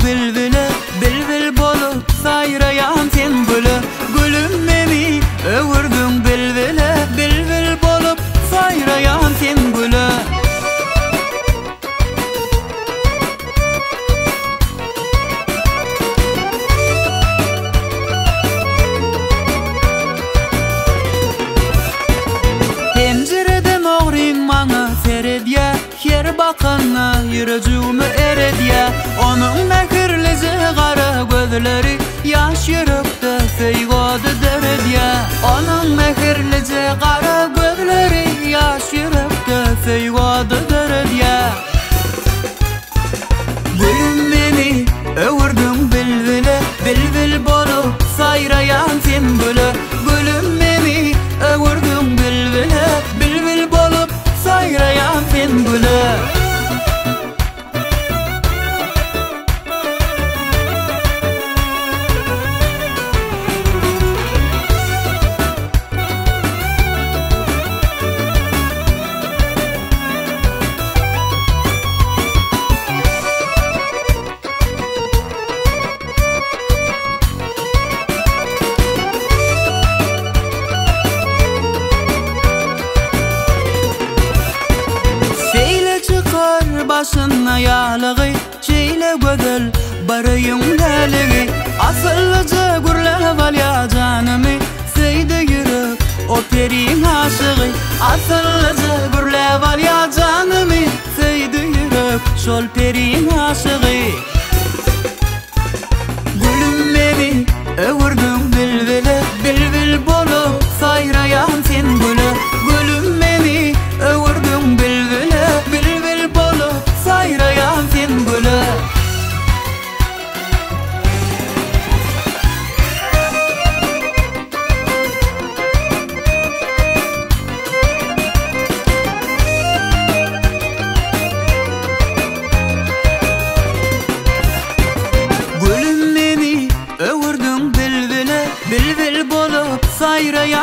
bilbile, bilbil bolup sayrayan sen gülü. Gülüm meni öwürdüň bilbile, bilbil bolup sayrayan sen gülü. Pencereden oğrin maňa seredýä, her bakana ýürejümi eredýä. Onuň mehirlice gara gözleri ýaş ýürekde feýgody deredýä. Onuň mehirlice gara gözleri ýaş ýürekde feýgody deredýä. Gülüm meni öwürdüň bilbile, bilbil bolup sayrayan sen gülü. Gülüm meni öwürdüň bilbile, bilbil bolup sayrayan sen gülü. Başyna ýalygy, şeýle gözel barayım däligi. Asyllyca gürläp alýa janymy, seýde ýürek o periň aşygy. Asyllyca gürläp alýa janymy, seýde ýürek şol periň aşygy. Gülüm meni öwürdüň bilbile, bilbil bolup sayrayan sen gülü. Gülüm meni öwürdüň bilbile, bilbil bolup sayrayan sen gülü. Gülüm meni öwürdüň bilbile, bilbil bolup sayrayan